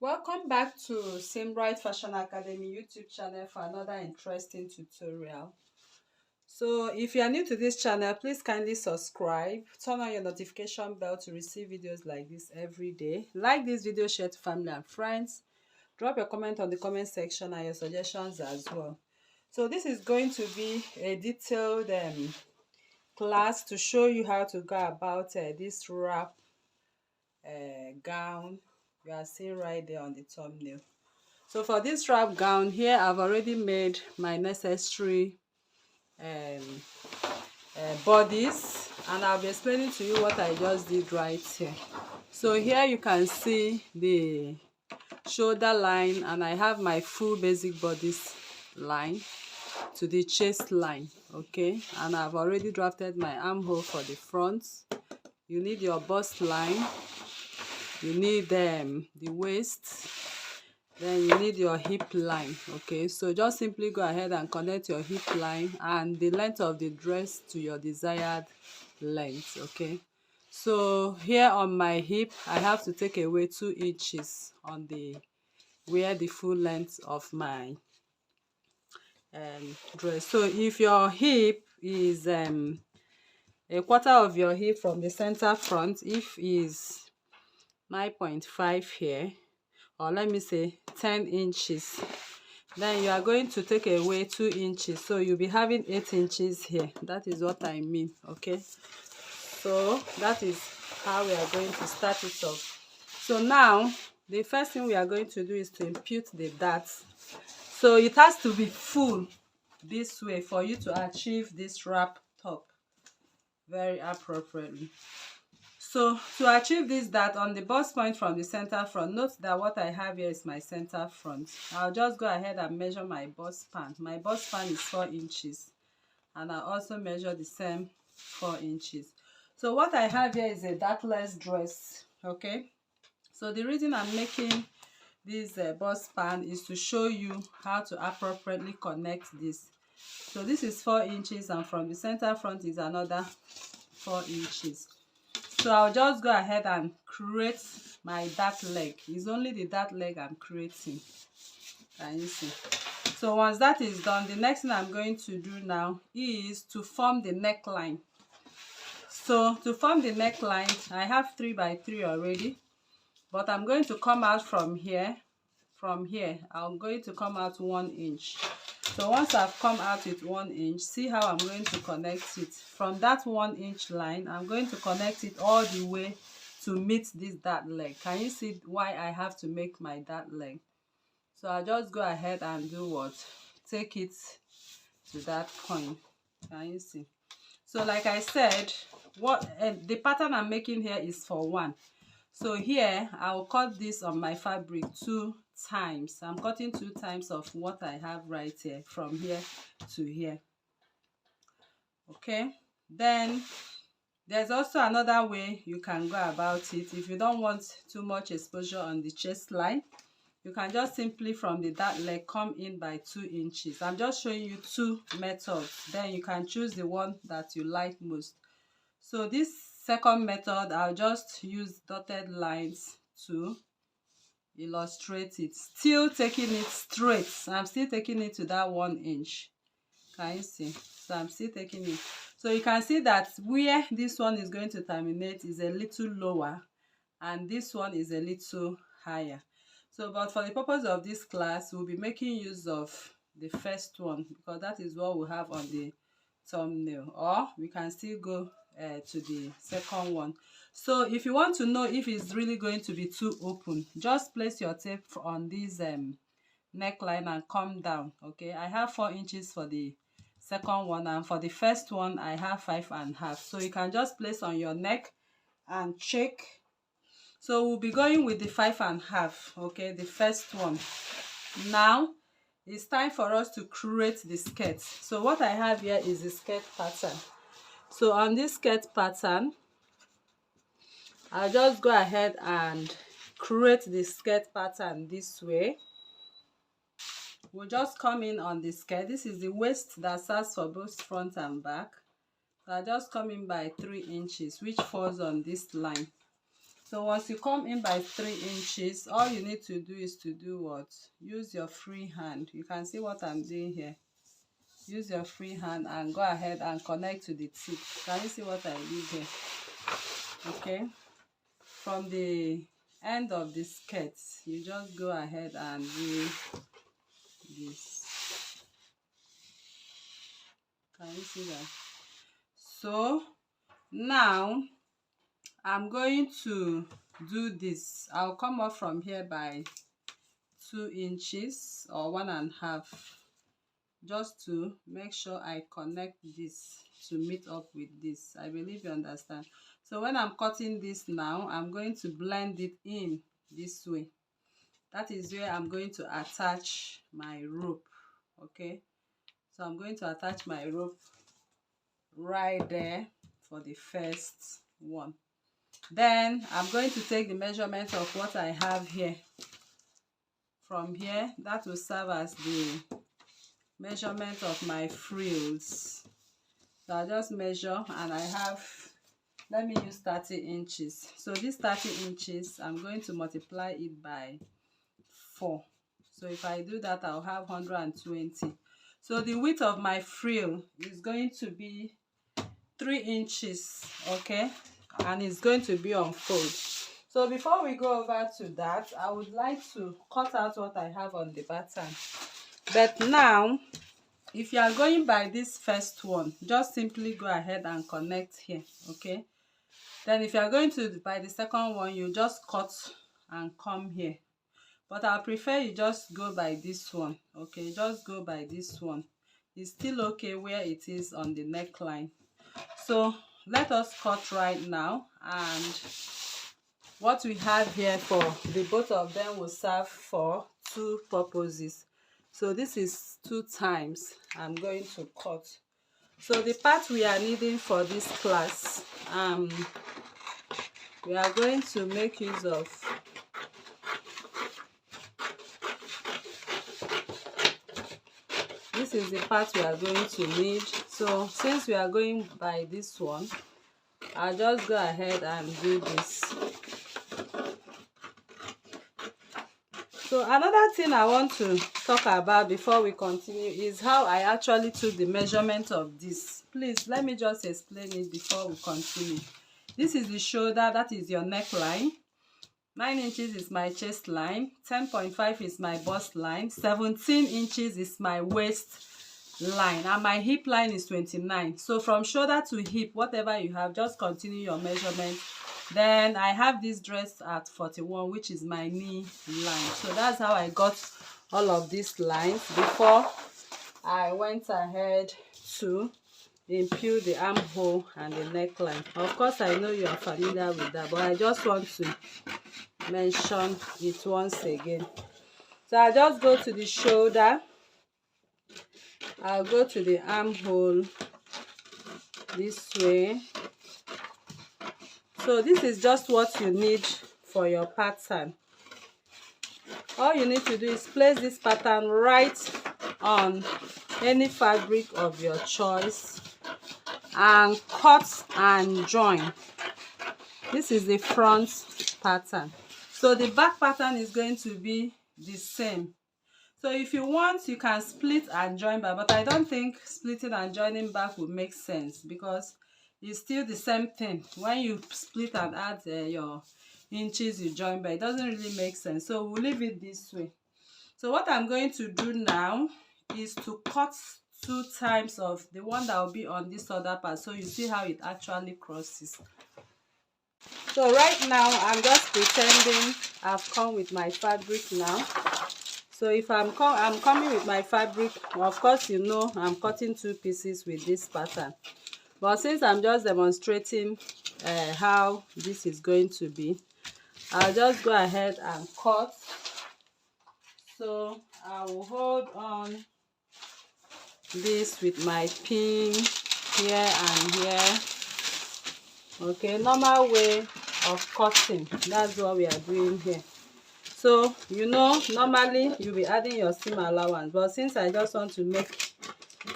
Welcome back to Simbright Fashion Academy YouTube channel for another interesting tutorial. So if you are new to this channel, please kindly subscribe, turn on your notification bell to receive videos like this every day. Like this video, share to family and friends. Drop your comment on the comment section and your suggestions as well. So this is going to be a detailed class to show you how to go about this wrap gown you are seeing right there on the thumbnail. So for this wrap gown here, I've already made my necessary bodies, and I'll be explaining to you what I just did right here. So here you can see the shoulder line, and I have my full basic bodice line to the chest line, okay, and I've already drafted my armhole for the front. You need your bust line, you need the waist, then you need your hip line. Okay, so just simply go ahead and connect your hip line and the length of the dress to your desired length. Okay, so here on my hip I have to take away 2 inches on the where the full length of my dress. So if your hip is a quarter of your hip from the center front, if is 9.5 here, or let me say 10 inches, then you are going to take away 2 inches, so you'll be having 8 inches here. That is what I mean. Okay, so that is how we are going to start it off. So now the first thing we are going to do is to impute the darts. So it has to be full this way for you to achieve this wrap top very appropriately. So to achieve this dart on the bust point from the center front, note that what I have here is my center front. I'll just go ahead and measure my bust span. My bust span is 4 inches, and I also measure the same 4 inches. So what I have here is a dartless dress. Okay, so the reason I'm making this bust span is to show you how to appropriately connect this. So this is 4 inches, and from the center front is another 4 inches. So I'll just go ahead and create my dart leg. It's only the dart leg I'm creating. Can you see? So once that is done, the next thing I'm going to do now is to form the neckline. So to form the neckline, I have 3 by 3 already, but I'm going to come out from here. From here, I'm going to come out 1 inch. So once I've come out with 1 inch, see how I'm going to connect it. From that 1 inch line, I'm going to connect it all the way to meet this dart leg. Can you see why I have to make my dart leg? So I'll just go ahead and do what? Take it to that point. Can you see? So like I said, the pattern I'm making here is for 1. So here I'll cut this on my fabric 2 times. I'm cutting 2 times of what I have right here, from here to here. Okay, then there's also another way you can go about it. If you don't want too much exposure on the chest line, you can just simply from the dart leg come in by 2 inches. I'm just showing you 2 methods, then you can choose the one that you like most. So this second method, I'll just use dotted lines to illustrate it, still taking it straight. I'm still taking it to that 1 inch. Can you see? So I'm still taking it. So you can see that where this one is going to terminate is a little lower, and this one is a little higher. So but for the purpose of this class, we'll be making use of the first one, because that is what we have on the thumbnail, or we can still go to the second one. So if you want to know if it's really going to be too open, just place your tape on this neckline and come down. Okay, I have 4 inches for the second one, and for the first one I have 5.5. So you can just place on your neck and check. So we'll be going with the 5.5. okay, the first one. Now it's time for us to create the skirt. So what I have here is the skirt pattern. So on this skirt pattern, I'll just go ahead and create the skirt pattern this way. We'll just come in on the skirt. This is the waist that serves for both front and back. So I'll just come in by 3 inches, which falls on this line. So once you come in by 3 inches, all you need to do is to do what? Use your free hand. You can see what I'm doing here. Use your free hand and go ahead and connect to the tip. Can you see what I did here? Okay, from the end of the skirt, you just go ahead and do this. Can you see that? So now I'm going to do this. I'll come up from here by 2 inches or 1.5, just to make sure I connect this to meet up with this. I believe you understand. So when I'm cutting this now, I'm going to blend it in this way. That is where I'm going to attach my rope. Okay, so I'm going to attach my rope right there for the first one. Then I'm going to take the measurement of what I have here. From here, that will serve as the measurement of my frills. So I'll just measure, and I have, let me use 30 inches. So this 30 inches, I'm going to multiply it by 4. So if I do that, I'll have 120. So the width of my frill is going to be 3 inches, okay, and it's going to be on fold. So before we go over to that, I would like to cut out what I have on the pattern. But now, if you are going by this first one, just simply go ahead and connect here, okay. Then if you are going to by the second one, you just cut and come here. But I prefer you just go by this one, okay. Just go by this one. It's still okay where it is on the neckline. So let us cut right now, and what we have here for the both of them will serve for 2 purposes. So this is 2 times I'm going to cut. So the part we are needing for this class, we are going to make use of this. Is the part we are going to need. So since we are going by this one, I'll just go ahead and do this. So another thing I want to talk about before we continue is how I actually took the measurement of this. Please let me just explain it before we continue. This is the shoulder, that is your neckline. 9 inches is my chest line, 10.5 is my bust line, 17 inches is my waist line, and my hip line is 29. So from shoulder to hip, whatever you have, just continue your measurement. Then I have this dress at 41, which is my knee line. So that's how I got all of these lines before I went ahead to impute the armhole and the neckline. Of course, I know you are familiar with that, but I just want to mention it once again. So I just go to the shoulder, I'll go to the armhole this way. So this is just what you need for your pattern. All you need to do is place this pattern right on any fabric of your choice and cut and join. This is the front pattern. So the back pattern is going to be the same. So if you want, you can split and join back, but I don't think splitting and joining back would make sense because it's still the same thing. When you split and add your inches, you join back, it doesn't really make sense. So we'll leave it this way. So what I'm going to do now is to cut 2 times of the one that will be on this other part, so you see how it actually crosses. So right now I'm just pretending I've come with my fabric now. So if I'm coming with my fabric, of course you know I'm cutting 2 pieces with this pattern. But since I'm just demonstrating how this is going to be, I'll just go ahead and cut. So I will hold on this with my pin here and here. Okay, normal way of cutting. That's what we are doing here. So you know, normally you'll be adding your seam allowance, but since I just want to make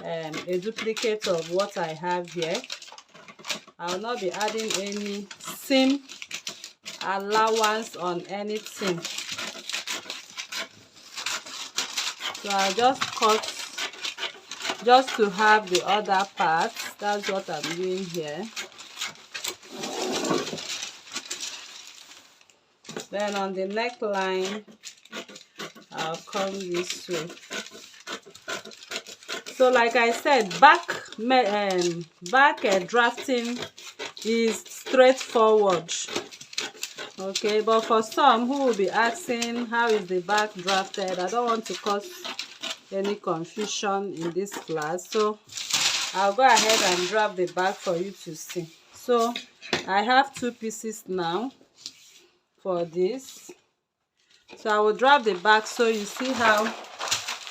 a duplicate of what I have here, I will not be adding any seam allowance on anything. So I'll just cut just to have the other parts. That's what I'm doing here. Then on the neckline, I'll come this way. So like I said, back drafting is straightforward. Okay, but for some who will be asking how is the back drafted, I don't want to cause any confusion in this class, so I'll go ahead and draft the back for you to see. So I have 2 pieces now for this, so I will draft the back so you see how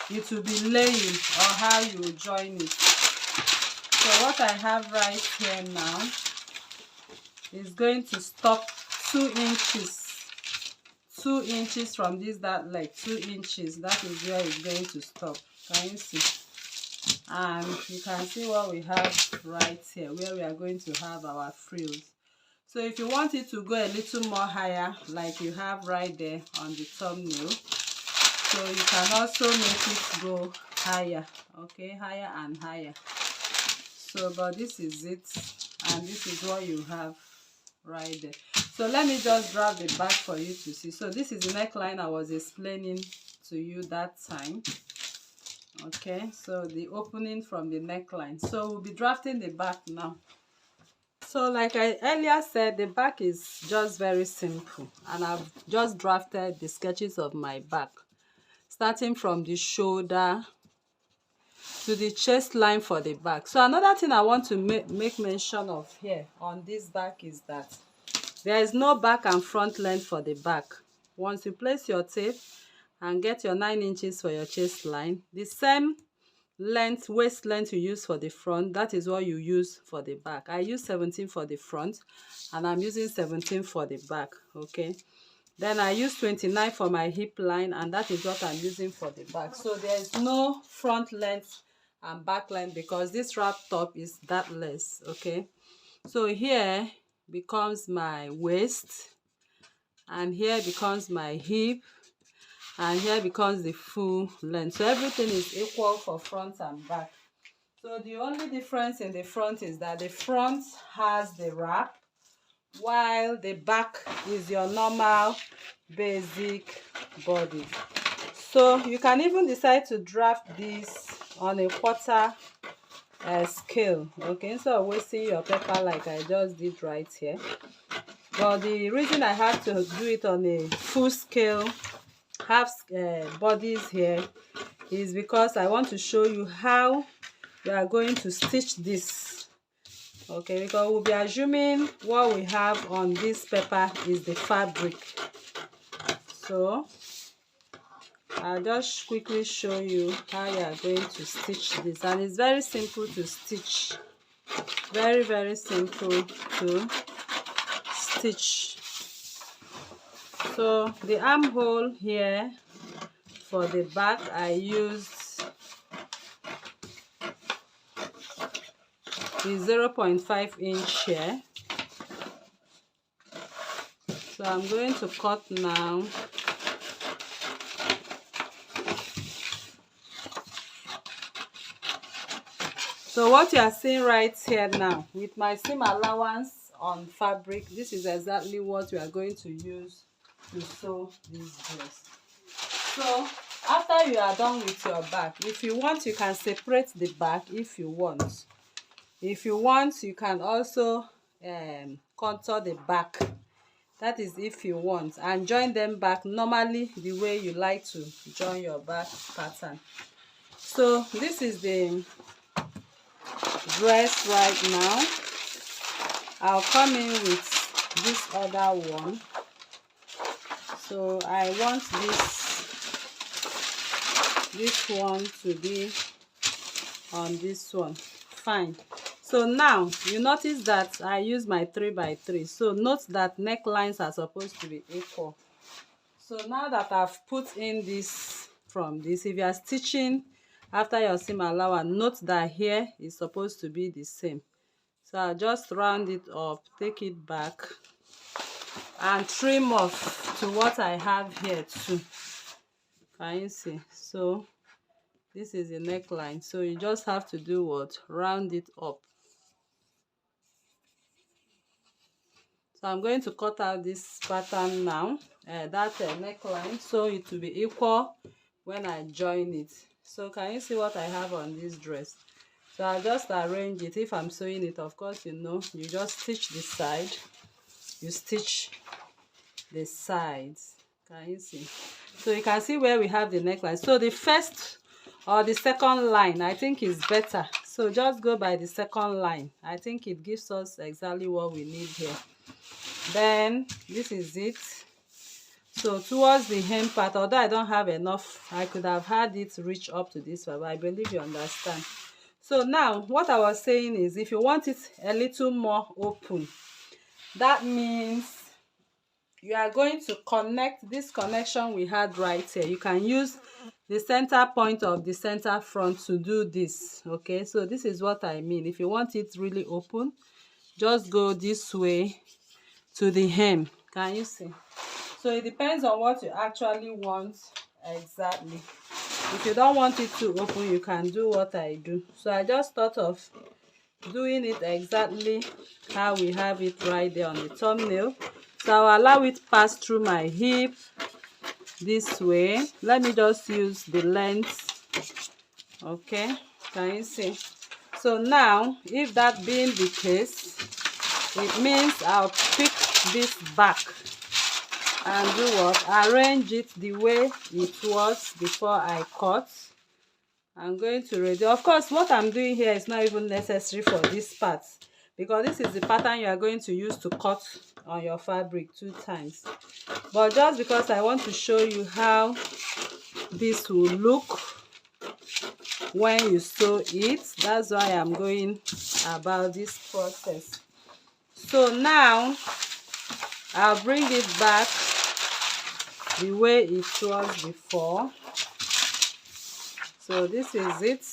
it will be laying or how you will join it. So what I have right here now is going to stop 2 inches from this leg. 2 inches, that is where it's going to stop. Can you see? And you can see what we have right here, where we are going to have our frills. So if you want it to go a little more higher, like you have right there on the thumbnail, so you can also make it go higher. Okay, higher and higher. So but this is it, and this is what you have right there. So let me just draft the back for you to see. So this is the neckline I was explaining to you that time. Okay, so the opening from the neckline. So we'll be drafting the back now. So like I earlier said, the back is just very simple, and I've just drafted the sketches of my back, starting from the shoulder to the chest line for the back. So another thing I want to make mention of here on this back is that there is no back and front length for the back. Once you place your tape and get your 9 inches for your chest line, the same length, waist length you use for the front, that is what you use for the back. I use 17 for the front and I'm using 17 for the back. Okay, then I use 29 for my hip line, and that is what I'm using for the back. So there is no front length and back length because this wrap top is that less. Okay, so here becomes my waist, and here becomes my hip, and here becomes the full length. So everything is equal for front and back. So the only difference in the front is that the front has the wrap, while the back is your normal basic body. So you can even decide to draft this on a quarter scale. Okay, instead of wasting your paper like I just did right here. But the reason I have to do it on a full scale, half bodies here, is because I want to show you how we are going to stitch this. Okay, because we'll be assuming what we have on this paper is the fabric. So I'll just quickly show you how you are going to stitch this, and it's very simple to stitch. Very, very simple to stitch. So the armhole here for the back, I used the 0.5 inch here. So I'm going to cut now. So what you are seeing right here now, with my seam allowance on fabric, this is exactly what we are going to use to sew this dress. So after you are done with your back, if you want, you can separate the back if you want. If you want, you can also contour the back. That is if you want, and join them back normally the way you like to join your back pattern. So this is the dress right now. I'll come in with this other one. So I want this one to be on this one. Fine. So now you notice that I use my 3x3. So note that necklines are supposed to be equal. So now that I've put in this from this, if you are stitching after your seam allowance, note that here is supposed to be the same. So I'll just round it up, take it back, and trim off to what I have here too. Can you see? So this is the neckline, so you just have to do what? Round it up. So I'm going to cut out this pattern now, that neckline, so it will be equal when I join it. So can you see what I have on this dress? So I'll just arrange it. If I'm sewing it, of course, you know, you just stitch the side, you stitch the sides. Can you see? So you can see where we have the neckline. So the first or the second line, I think, is better. So just go by the second line. I think it gives us exactly what we need here. Then this is it. So towards the hem part, although I don't have enough, I could have had it reach up to this one, but I believe you understand. So now what I was saying is, if you want it a little more open, that means you are going to connect this connection we had right here. You can use the center point of the center front to do this. Okay, so this is what I mean. If you want it really open, just go this way to the hem. Can you see? So it depends on what you actually want exactly. If you don't want it to open, you can do what I do. So I just thought of doing it exactly how we have it right there on the thumbnail. So I'll allow it pass through my hip this way. Let me just use the length. Okay, can you see? So now, if that being the case, it means I'll pick this back and do what? Arrange it the way it was before I cut. I'm going to ready. Of course, what I'm doing here is not even necessary for this part, because this is the pattern you are going to use to cut on your fabric 2 times. But just because I want to show you how this will look when you sew it, that's why I'm going about this process. So now I'll bring it back the way it was before. So this is it,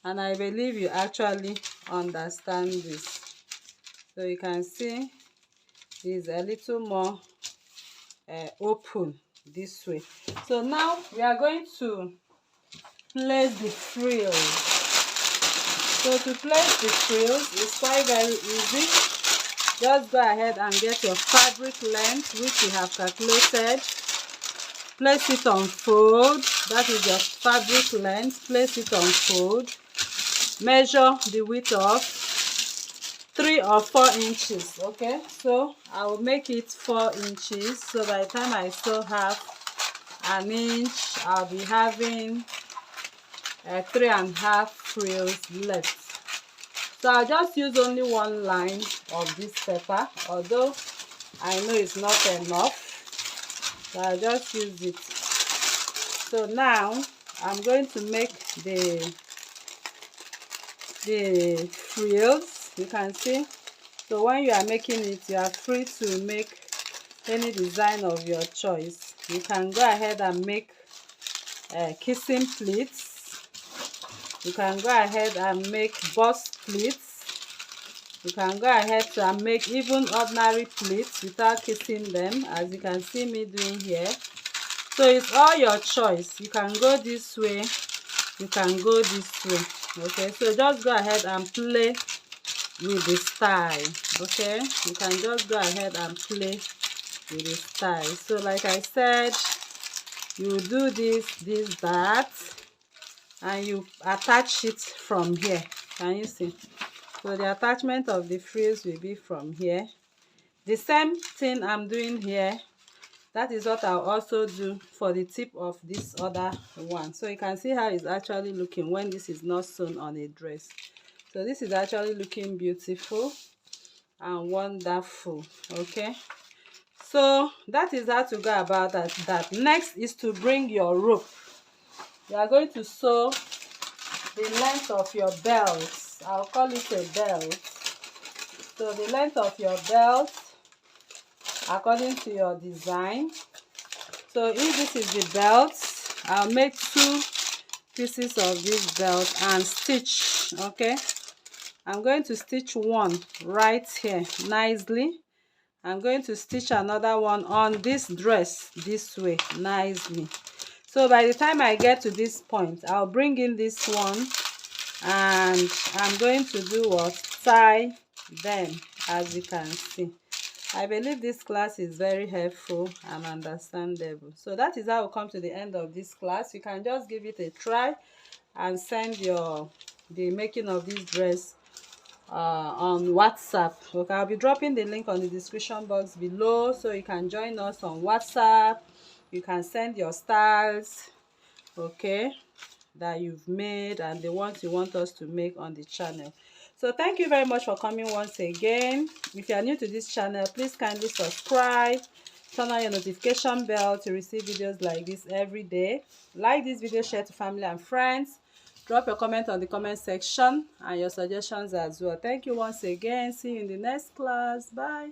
and I believe you actually understand this. So you can see it's a little more open this way. So now we are going to place the frills. So to place the frills is quite very easy. Just go ahead and get your fabric length, which you have calculated. Place it on fold. That is your fabric length. Place it on fold. Measure the width of 3 or 4 inches. Okay, so I will make it 4 inches. So by the time I sew half an inch, I'll be having 3.5 frills left. So I'll just use only 1 line of this pepper, although I know it's not enough. So I'll just use it. So now I'm going to make the frills. You can see. So when you are making it, you are free to make any design of your choice. You can go ahead and make kissing pleats. You can go ahead and make bust pleats. You can go ahead and make even ordinary pleats without kissing them, as you can see me doing here. So it's all your choice. You can go this way, you can go this way. Okay, so just go ahead and play with the style. Okay, you can just go ahead and play with the style. So like I said, you do this, that, and you attach it from here. Can you see? So the attachment of the frills will be from here. The same thing I'm doing here, that is what I'll also do for the tip of this other one. So you can see how it's actually looking when this is not sewn on a dress. So this is actually looking beautiful and wonderful. Okay, so that is how to go about that. Next is to bring your rope. You are going to sew the length of your belt. I'll call it a belt. So the length of your belt according to your design. So if this is the belt, I'll make 2 pieces of this belt and stitch. Okay, I'm going to stitch one right here nicely, I'm going to stitch another one on this dress this way nicely. So by the time I get to this point, I'll bring in this one and I'm going to do what? Tie them, as you can see. I believe this class is very helpful and understandable. So that is how we come to the end of this class. You can just give it a try and send the making of this dress on WhatsApp. Okay, I'll be dropping the link on the description box below, so you can join us on WhatsApp. You can send your styles, okay, that you've made and the ones you want us to make on the channel. So thank you very much for coming once again. If you are new to this channel, please kindly subscribe, turn on your notification bell to receive videos like this every day. Like this video, share to family and friends. Drop your comment on the comment section and your suggestions as well. Thank you once again. See you in the next class. Bye.